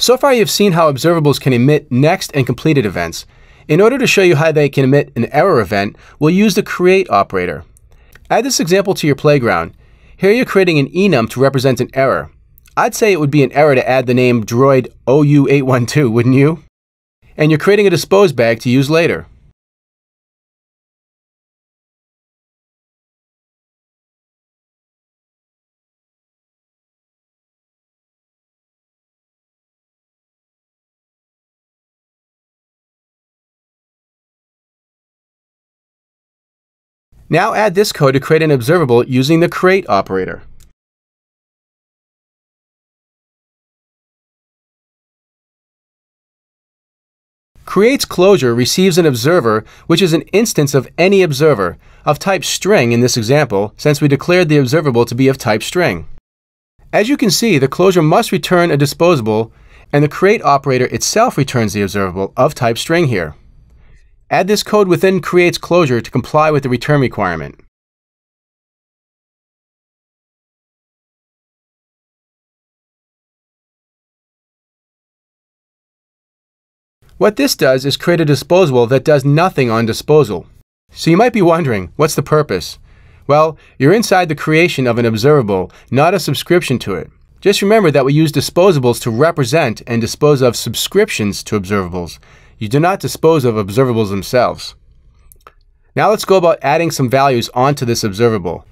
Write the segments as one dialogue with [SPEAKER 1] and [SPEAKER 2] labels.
[SPEAKER 1] So far you've seen how observables can emit next and completed events. In order to show you how they can emit an error event, we'll use the create operator. Add this example to your playground. Here you're creating an enum to represent an error. I'd say it would be an error to add the name droid OU812, wouldn't you? And you're creating a dispose bag to use later. Now add this code to create an observable using the create operator. Create's closure receives an observer, which is an instance of any observer, of type string in this example, since we declared the observable to be of type string. As you can see, the closure must return a disposable, and the create operator itself returns the observable of type string here. Add this code within Create's closure to comply with the return requirement. What this does is create a disposable that does nothing on disposal. So you might be wondering, what's the purpose? Well, you're inside the creation of an observable, not a subscription to it. Just remember that we use disposables to represent and dispose of subscriptions to observables. You do not dispose of observables themselves. Now let's go about adding some values onto this observable.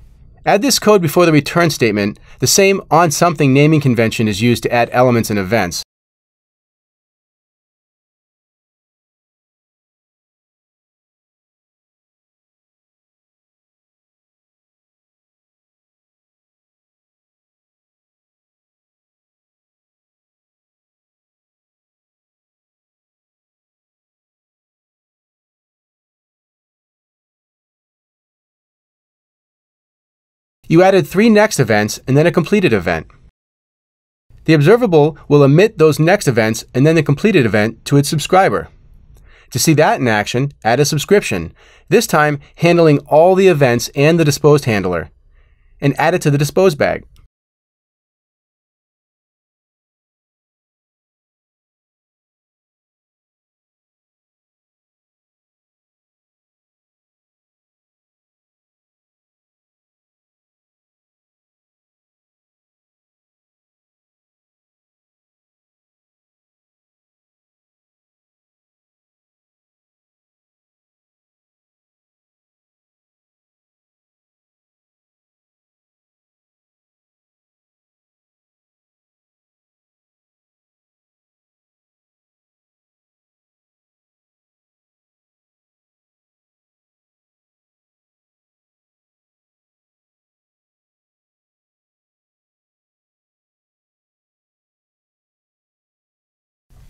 [SPEAKER 1] Add this code before the return statement. The same onSomething naming convention is used to add elements and events. You added 3 next events and then a completed event. The observable will emit those next events and then the completed event to its subscriber. To see that in action, add a subscription, this time handling all the events and the disposed handler, and add it to the dispose bag.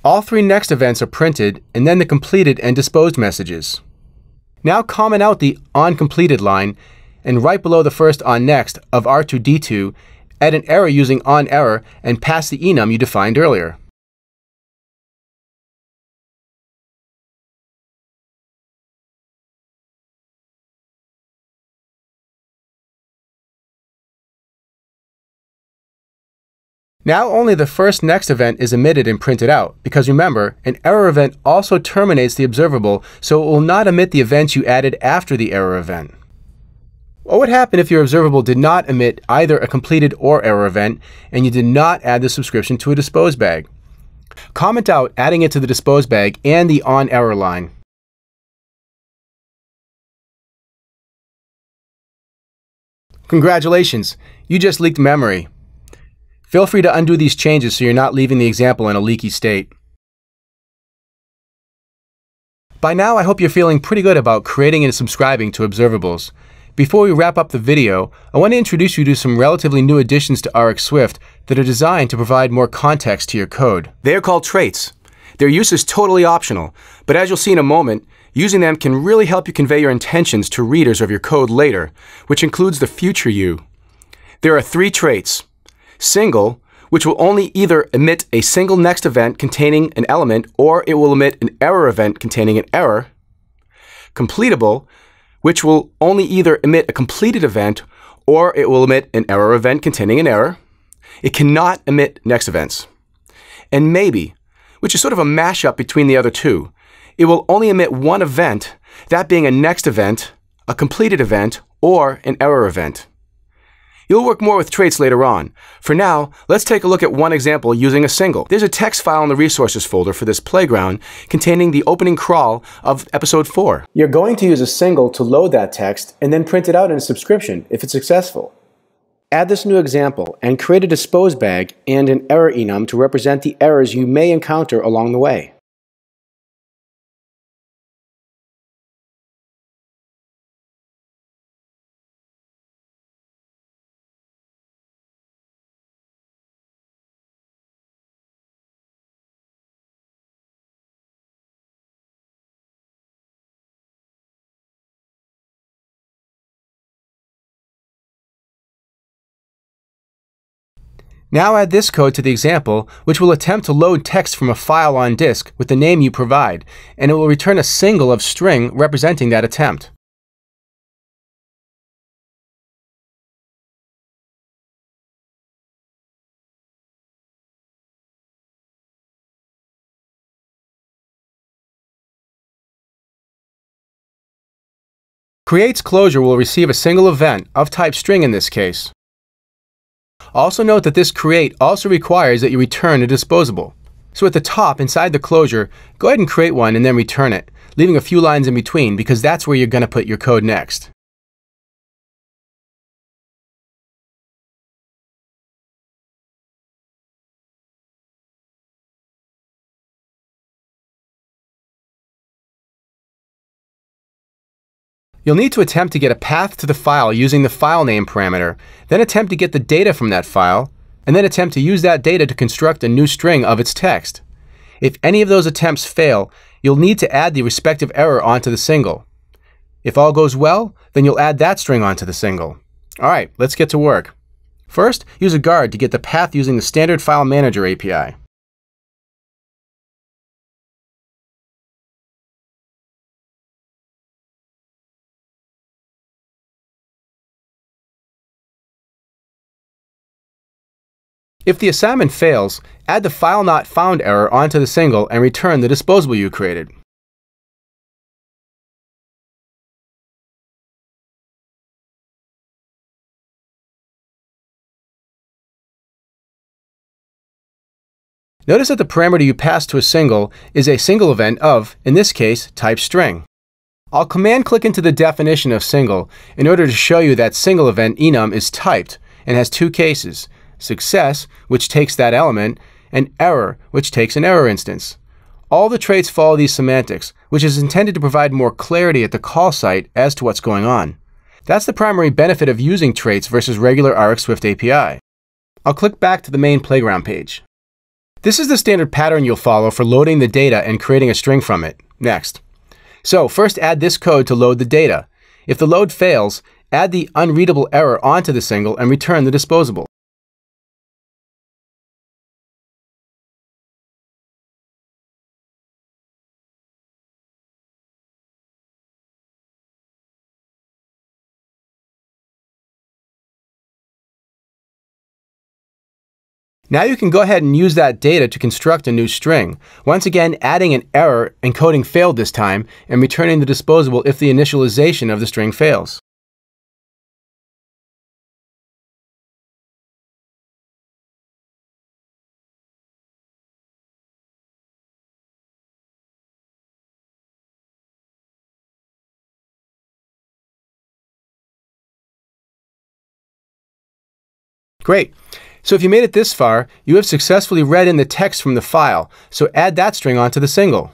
[SPEAKER 1] All 3 next events are printed, and then the completed and disposed messages. Now comment out the onCompleted line, and right below the first onNext of R2D2, add an error using onError and pass the enum you defined earlier. Now only the first next event is emitted and printed out, because remember, an error event also terminates the observable, so it will not emit the events you added after the error event. What would happen if your observable did not emit either a completed or error event, and you did not add the subscription to a dispose bag? Comment out adding it to the dispose bag and the onError line. Congratulations, you just leaked memory. Feel free to undo these changes so you're not leaving the example in a leaky state. By now, I hope you're feeling pretty good about creating and subscribing to observables. Before we wrap up the video, I want to introduce you to some relatively new additions to RxSwift that are designed to provide more context to your code. They are called traits. Their use is totally optional, but as you'll see in a moment, using them can really help you convey your intentions to readers of your code later, which includes the future you. There are 3 traits. Single, which will only either emit a single next event containing an element, or it will emit an error event containing an error. Completable, which will only either emit a completed event, or it will emit an error event containing an error. It cannot emit next events. and maybe, which is sort of a mashup between the other two. It will only emit one event, that being a next event, a completed event, or an error event. You'll work more with traits later on. For now, let's take a look at one example using a single. There's a text file in the resources folder for this playground containing the opening crawl of episode 4. You're going to use a single to load that text and then print it out in a subscription if it's successful. Add this new example and create a dispose bag and an error enum to represent the errors you may encounter along the way. Now add this code to the example, which will attempt to load text from a file on disk with the name you provide, and it will return a single of string representing that attempt. Creates closure will receive a single event, of type string in this case. Also note that this create also requires that you return a disposable. So at the top, inside the closure, go ahead and create one and then return it, leaving a few lines in between because that's where you're going to put your code next. You'll need to attempt to get a path to the file using the file name parameter, then attempt to get the data from that file, and then attempt to use that data to construct a new string of its text. If any of those attempts fail, you'll need to add the respective error onto the single. If all goes well, then you'll add that string onto the single. Alright, let's get to work. First, use a guard to get the path using the standard file manager API. If the assignment fails, add the file not found error onto the single and return the disposable you created. Notice that the parameter you pass to a single is a single event of, in this case, type string. I'll command click into the definition of single in order to show you that single event enum is typed and has two cases: success, which takes that element, and error, which takes an error instance. All the traits follow these semantics, which is intended to provide more clarity at the call site as to what's going on. That's the primary benefit of using traits versus regular RxSwift API. I'll click back to the main playground page. This is the standard pattern you'll follow for loading the data and creating a string from it. Next. So first add this code to load the data. If the load fails, add the unreadable error onto the single and return the disposable. Now you can go ahead and use that data to construct a new string, once again adding an error, encoding failed this time, and returning the disposable if the initialization of the string fails. Great. So if you made it this far, you have successfully read in the text from the file, so add that string onto the single.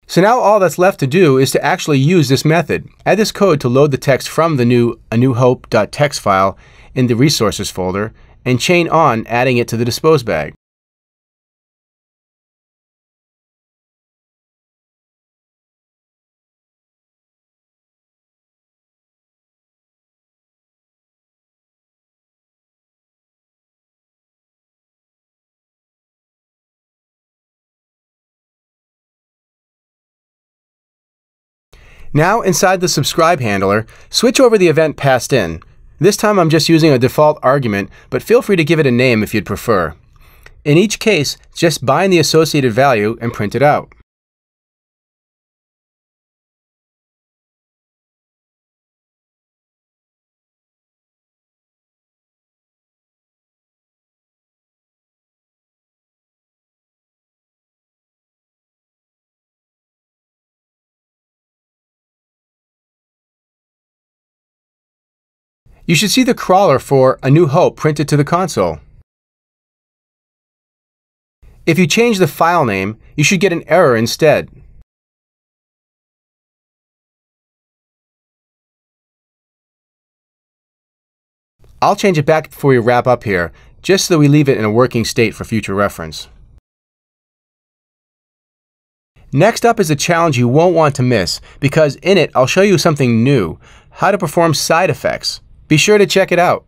[SPEAKER 1] So now all that's left to do is to actually use this method. Add this code to load the text from the new anewhope.txt file in the resources folder, and chain on adding it to the dispose bag. Now, inside the subscribe handler, switch over the event passed in. This time I'm just using a default argument, but feel free to give it a name if you'd prefer. In each case, just bind the associated value and print it out. You should see the crawler for A New Hope printed to the console. If you change the file name, you should get an error instead. I'll change it back before we wrap up here, just so we leave it in a working state for future reference. Next up is a challenge you won't want to miss, because in it I'll show you something new, how to perform side effects. Be sure to check it out.